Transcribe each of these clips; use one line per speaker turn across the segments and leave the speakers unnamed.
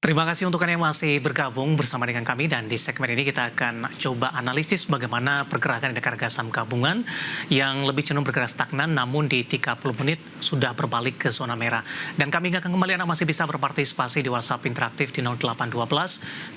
Terima kasih untuk Anda yang masih bergabung bersama dengan kami dan di segmen ini kita akan coba analisis bagaimana pergerakan indeks harga saham gabungan yang lebih cenderung bergerak stagnan namun di 30 menit sudah berbalik ke zona merah. Dan kami ingatkan kembali Anda masih bisa berpartisipasi di WhatsApp interaktif di 0812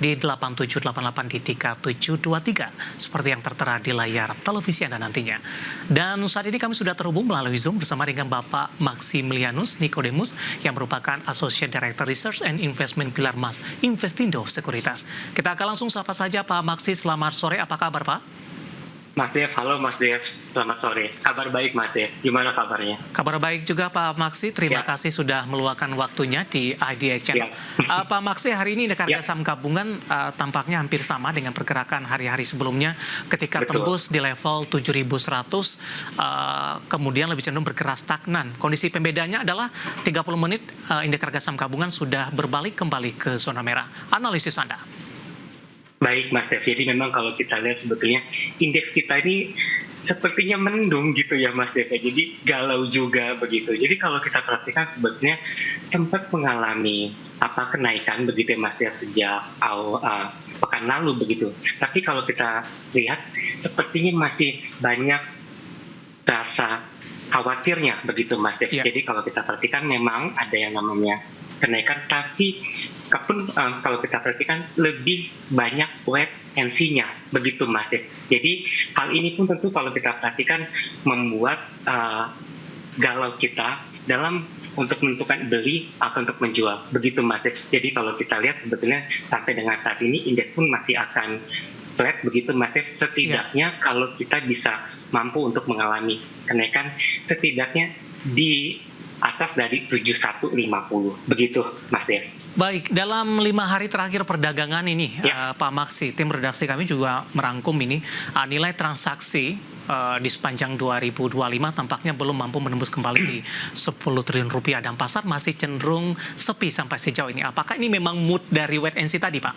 di 8788 di 3723 seperti yang tertera di layar televisi Anda nantinya. Dan saat ini kami sudah terhubung melalui Zoom bersama dengan Bapak Maximilianus Nicodemus yang merupakan Associate Director Research and Investment Pilar Mas Investindo Sekuritas. Kita akan langsung sapa saja Pak Maxi, selamat sore, apa kabar Pak?
Mas Dev, halo Mas Dev, selamat sore. Kabar baik Mas Dev, gimana kabarnya?
Kabar baik juga Pak Maxi, terima kasih sudah meluangkan waktunya di ID Action. Pak Maxi, hari ini indeks harga saham gabungan tampaknya hampir sama dengan pergerakan hari-hari sebelumnya ketika tembus di level 7.100, kemudian lebih cenderung bergerak stagnan. Kondisi pembedanya adalah 30 menit indeks harga saham gabungan sudah berbalik kembali ke zona merah. Analisis Anda?
Baik Mas Dev, jadi memang kalau kita lihat sebetulnya indeks kita ini sepertinya mendung gitu ya Mas Dev, jadi galau juga begitu. Jadi kalau kita perhatikan sebetulnya sempat mengalami kenaikan begitu ya Mas Dev sejak pekan lalu begitu. Tapi kalau kita lihat sepertinya masih banyak rasa khawatirnya begitu Mas Dev. Jadi kalau kita perhatikan memang ada yang namanya kenaikan, tapi kalau kita perhatikan lebih banyak wait and see-nya begitu Mas. Jadi hal ini pun tentu kalau kita perhatikan membuat galau kita dalam untuk menentukan beli atau untuk menjual begitu Mas. Jadi kalau kita lihat sebetulnya sampai dengan saat ini indeks pun masih akan flat begitu Mas. Setidaknya kalau kita bisa mampu untuk mengalami kenaikan setidaknya di atas dari 7150 begitu Mas Dev.
Baik, dalam 5 hari terakhir perdagangan ini Pak Maxi, tim redaksi kami juga merangkum ini nilai transaksi di sepanjang 2025 tampaknya belum mampu menembus kembali di 10 triliun rupiah dan pasar masih cenderung sepi sampai sejauh ini. Apakah ini memang mood dari wait and see tadi Pak?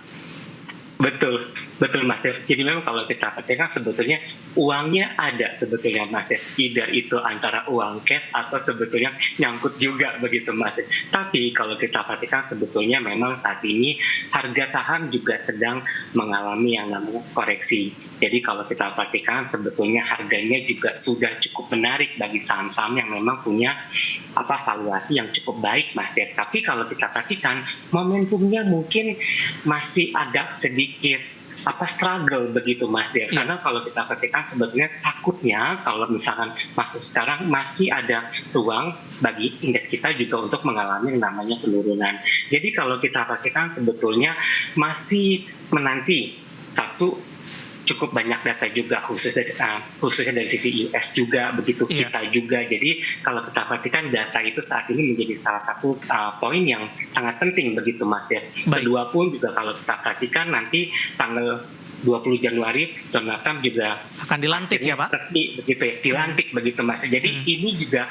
Betul Mas Dev. Jadi memang kalau kita perhatikan sebetulnya uangnya ada sebetulnya Mas Dev. Either itu antara uang cash atau sebetulnya nyangkut juga begitu Mas Dev. Tapi kalau kita perhatikan sebetulnya memang saat ini harga saham juga sedang mengalami yang namanya koreksi. Jadi kalau kita perhatikan sebetulnya harganya juga sudah cukup menarik bagi saham-saham yang memang punya valuasi yang cukup baik Mas Dev. Tapi kalau kita perhatikan momentumnya mungkin masih agak sedikit struggle begitu Mas Dev. Karena kalau kita perhatikan sebetulnya takutnya kalau misalkan masuk sekarang masih ada ruang bagi indeks kita juga untuk mengalami yang namanya penurunan. Jadi kalau kita perhatikan sebetulnya masih menanti cukup banyak data juga khususnya dari sisi US juga begitu kita juga. Jadi kalau kita perhatikan data itu saat ini menjadi salah satu poin yang sangat penting begitu Mas ya. Kedua pun juga kalau kita perhatikan nanti tanggal 20 Januari Donald Trump juga
akan dilantik ya Pak?
Resmi begitu ya, dilantik begitu Mas. Jadi ini juga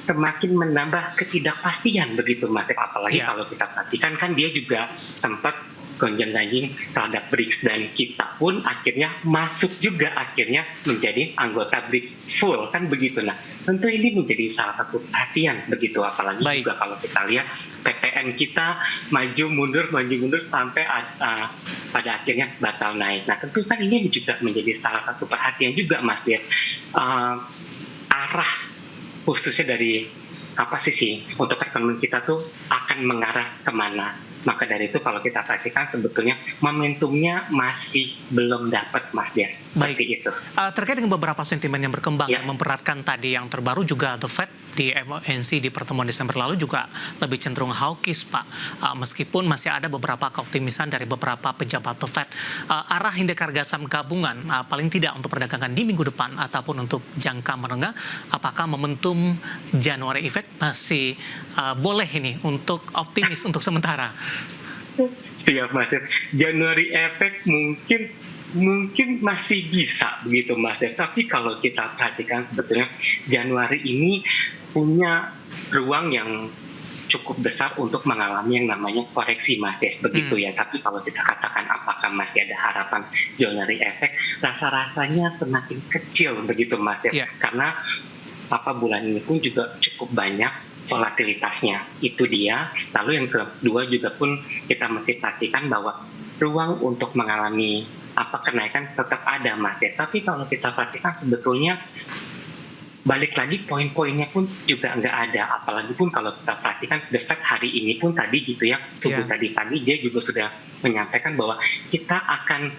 semakin menambah ketidakpastian begitu Mas. Apalagi kalau kita perhatikan kan dia juga sempat gonjang-ganjing terhadap BRICS dan kita pun akhirnya masuk juga akhirnya menjadi anggota BRICS full kan begitu. Nah tentu ini menjadi salah satu perhatian begitu, apalagi juga kalau kita lihat PTN kita maju mundur sampai pada akhirnya batal naik. Nah tentu kan ini juga menjadi salah satu perhatian juga Mas ya, arah khususnya dari untuk perekonomian kita tuh akan mengarah kemana. Maka dari itu kalau kita perhatikan sebetulnya momentumnya masih belum dapat Mas Dian. Seperti itu.
Terkait dengan beberapa sentimen yang berkembang yang memperatkan tadi yang terbaru juga The Fed di FOMC di pertemuan Desember lalu juga lebih cenderung hawkish Pak. Meskipun masih ada beberapa keoptimisan dari beberapa pejabat The Fed. Arah indeks harga saham gabungan paling tidak untuk perdagangan di minggu depan ataupun untuk jangka menengah, apakah momentum January effect masih boleh ini untuk optimis untuk sementara?
Siap Mas. January effect mungkin masih bisa begitu Mas. Tapi kalau kita perhatikan sebetulnya Januari ini punya ruang yang cukup besar untuk mengalami yang namanya koreksi Mas Des begitu ya. Tapi kalau kita katakan apakah masih ada harapan January effect, rasa-rasanya semakin kecil begitu Mas Des. Karena bulan ini pun juga cukup banyak volatilitasnya. Itu dia. Lalu yang kedua juga pun kita mesti perhatikan bahwa ruang untuk mengalami kenaikan tetap ada, Mas ya. Tapi kalau kita perhatikan sebetulnya balik lagi poin-poinnya pun juga nggak ada. Apalagi pun kalau kita perhatikan The Fed hari ini pun tadi gitu ya, subuh tadi pagi dia juga sudah menyampaikan bahwa kita akan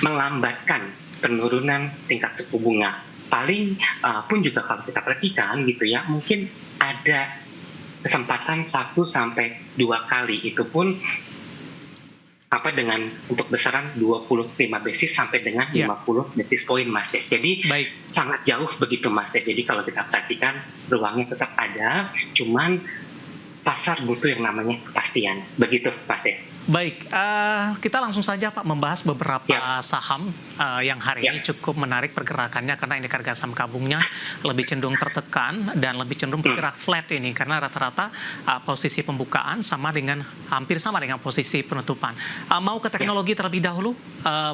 melambatkan penurunan tingkat suku bunga. Paling pun juga kalau kita perhatikan gitu ya, mungkin ada kesempatan 1 sampai 2 kali, itu pun dengan untuk besaran 25 basis sampai dengan 50 basis point, Mas. Jadi sangat jauh begitu, Mas. Jadi kalau kita perhatikan ruangnya tetap ada, cuman pasar butuh yang namanya kepastian. Begitu, Mas.
Baik, kita langsung saja Pak membahas beberapa saham yang hari ini cukup menarik pergerakannya karena indeks harga saham gabungnya lebih cenderung tertekan dan lebih cenderung bergerak flat ini karena rata-rata posisi pembukaan hampir sama dengan posisi penutupan. Mau ke teknologi terlebih dahulu,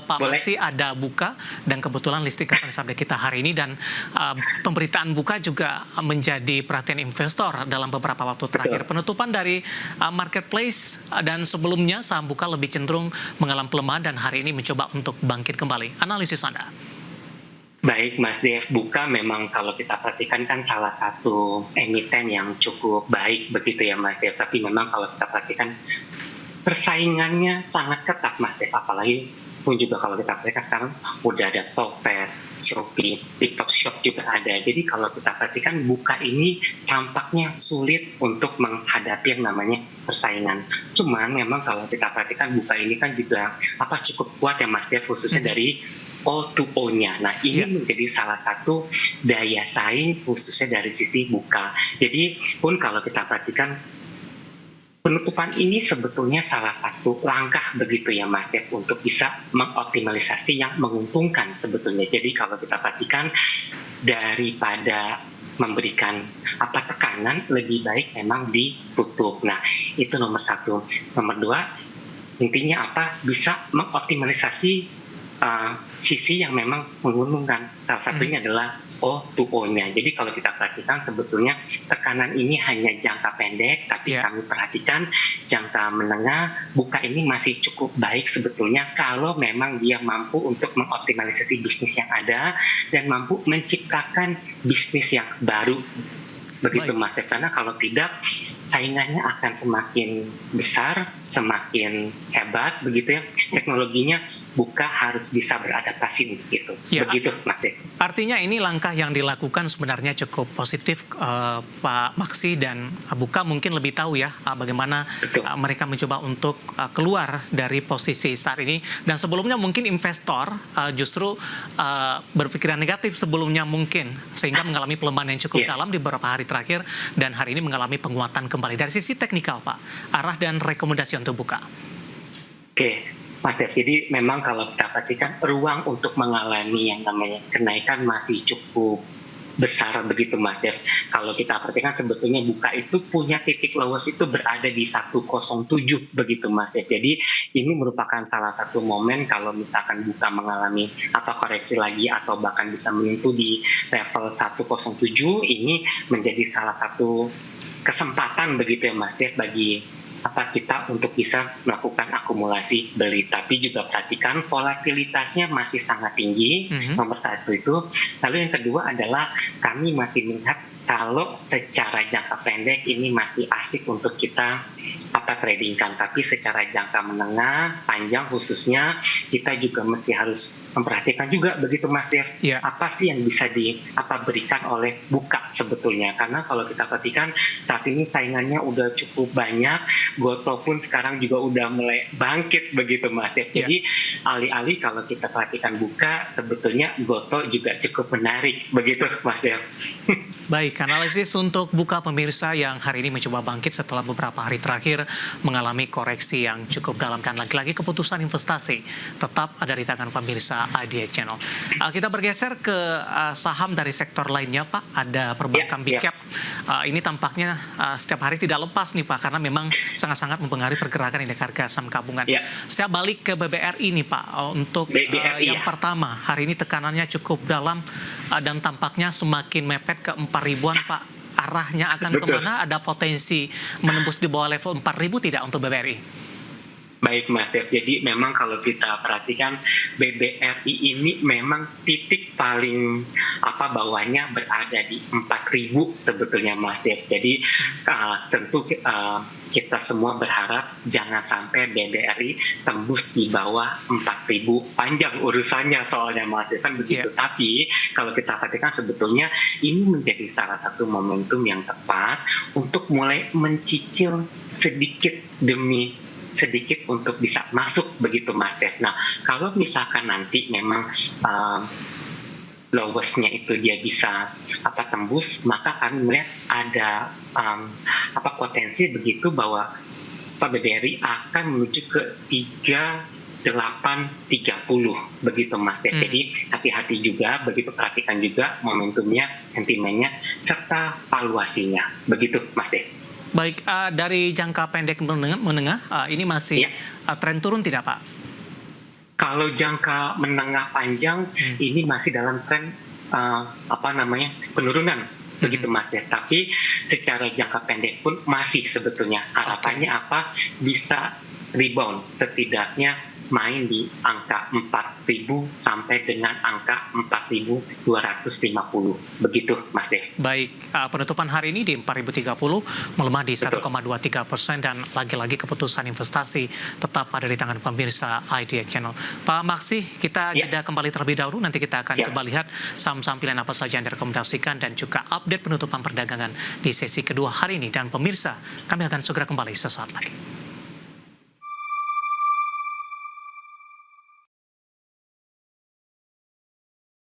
Pak Maksi, ada Buka dan kebetulan listing kapitalisasi update kita hari ini dan pemberitaan Buka juga menjadi perhatian investor dalam beberapa waktu terakhir. Penutupan dari marketplace dan sebelumnya saham Buka lebih cenderung mengalami pelemahan dan hari ini mencoba untuk bangkit kembali. Analisis Anda?
Baik, Mas Dev, Buka memang kalau kita perhatikan kan salah satu emiten yang cukup baik begitu ya, Mas Dev. Tapi memang kalau kita perhatikan persaingannya sangat ketat, Mas Dev. Apalagi pun juga kalau kita perhatikan sekarang udah ada Tokped, Shopee, TikTok Shop juga ada. Jadi kalau kita perhatikan Buka ini tampaknya sulit untuk menghadapi yang namanya persaingan. Cuman memang kalau kita perhatikan Buka ini kan juga cukup kuat ya, Mas Dev, khususnya dari O2O-nya. Nah, ini menjadi salah satu daya saing khususnya dari sisi Buka. Jadi pun kalau kita perhatikan penutupan ini sebetulnya salah satu langkah begitu ya, Mas Dev, untuk bisa mengoptimalisasi yang menguntungkan sebetulnya. Jadi kalau kita perhatikan daripada memberikan tekanan, lebih baik memang ditutup. Nah, itu nomor 1. Nomor 2, intinya bisa mengoptimalisasi sisi yang memang menguntungkan. Salah satunya adalah O2O-nya. Jadi kalau kita perhatikan sebetulnya tekanan ini hanya jangka pendek, tapi kami perhatikan jangka menengah Buka ini masih cukup baik sebetulnya kalau memang dia mampu untuk mengoptimalisasi bisnis yang ada dan mampu menciptakan bisnis yang baru. Begitu, Mas. Karena kalau tidak, saingannya akan semakin besar, semakin hebat begitu ya. Teknologinya Buka harus bisa beradaptasi gitu. Begitu, Mas.
Artinya ini langkah yang dilakukan sebenarnya cukup positif, Pak Maksi, dan Buka mungkin lebih tahu ya bagaimana mereka mencoba untuk keluar dari posisi saat ini. Dan sebelumnya mungkin investor justru berpikiran negatif sebelumnya mungkin sehingga mengalami pelemahan yang cukup dalam di beberapa hari terakhir dan hari ini mengalami penguatan kembali. Dari sisi teknikal, Pak, arah dan rekomendasi untuk Buka.
Mas Dev, jadi memang kalau kita perhatikan ruang untuk mengalami yang namanya kenaikan masih cukup besar begitu, Mas Dev. Kalau kita perhatikan sebetulnya Buka itu punya titik lowest itu berada di 107 begitu, Mas Dev. Jadi ini merupakan salah satu momen kalau misalkan Buka mengalami koreksi lagi atau bahkan bisa menyentuh di level 107, ini menjadi salah satu kesempatan begitu ya, Mas Dev, bagi kita untuk bisa melakukan akumulasi beli. Tapi juga perhatikan volatilitasnya masih sangat tinggi, nomor 1 itu. Lalu yang kedua adalah kami masih melihat kalau secara jangka pendek ini masih asik untuk kita tradingkan, tapi secara jangka menengah panjang khususnya kita juga mesti harus memperhatikan juga begitu, Mas Dev. Apa sih yang bisa berikan oleh Buka sebetulnya, karena kalau kita perhatikan saat ini saingannya udah cukup banyak. Goto pun sekarang juga udah mulai bangkit begitu, Mas Dev. Jadi alih-alih kalau kita perhatikan Buka, sebetulnya Goto juga cukup menarik begitu, Mas Dev.
Baik, analisis untuk Buka pemirsa yang hari ini mencoba bangkit setelah beberapa hari terakhir mengalami koreksi yang cukup dalam, dan lagi-lagi keputusan investasi tetap ada di tangan pemirsa IDX Channel. Kita bergeser ke saham dari sektor lainnya, Pak. Ada perbankan big cap. Ini tampaknya setiap hari tidak lepas nih, Pak, karena memang sangat-sangat mempengaruhi pergerakan indeks harga saham gabungan. Saya balik ke BBRI nih, Pak. Untuk yang pertama, hari ini tekanannya cukup dalam dan tampaknya semakin mepet ke 4 ribuan, Pak. arahnya akan
Betul.
kemana? Ada potensi menembus di bawah level 4.000 tidak untuk BBRI?
Baik Mas Dev, jadi memang kalau kita perhatikan BBRI ini memang titik paling bawahnya berada di 4.000 sebetulnya Mas Dev. Jadi tentu kita semua berharap jangan sampai BBRI tembus di bawah 4.000. Panjang urusannya soalnya Mas Dev, kan begitu. Tapi kalau kita perhatikan sebetulnya ini menjadi salah satu momentum yang tepat untuk mulai mencicil sedikit demi sedikit untuk bisa masuk begitu Mas Dev. Nah, kalau misalkan nanti memang lowestnya itu dia bisa tembus, maka kami melihat ada potensi begitu bahwa BBRI akan menuju ke 3830 begitu Mas Dev. Jadi hati-hati juga, begitu perhatikan juga momentumnya, sentimennya, serta valuasinya begitu Mas Dev.
Baik, dari jangka pendek menengah ini masih tren turun tidak Pak?
Kalau jangka menengah panjang ini masih dalam tren penurunan begitu Mas ya. Tapi secara jangka pendek pun masih sebetulnya harapannya bisa rebound, setidaknya main di angka 4.000 sampai dengan angka 4.250 begitu Mas Dev.
Baik, penutupan hari ini di 4.030 melemah di 1,23% dan lagi-lagi keputusan investasi tetap ada di tangan pemirsa IDX Channel. Pak Maksi, kita jeda kembali terlebih dahulu, nanti kita akan coba lihat saham-saham pilihan apa saja yang direkomendasikan dan juga update penutupan perdagangan di sesi kedua hari ini. Dan pemirsa, kami akan segera kembali sesaat lagi.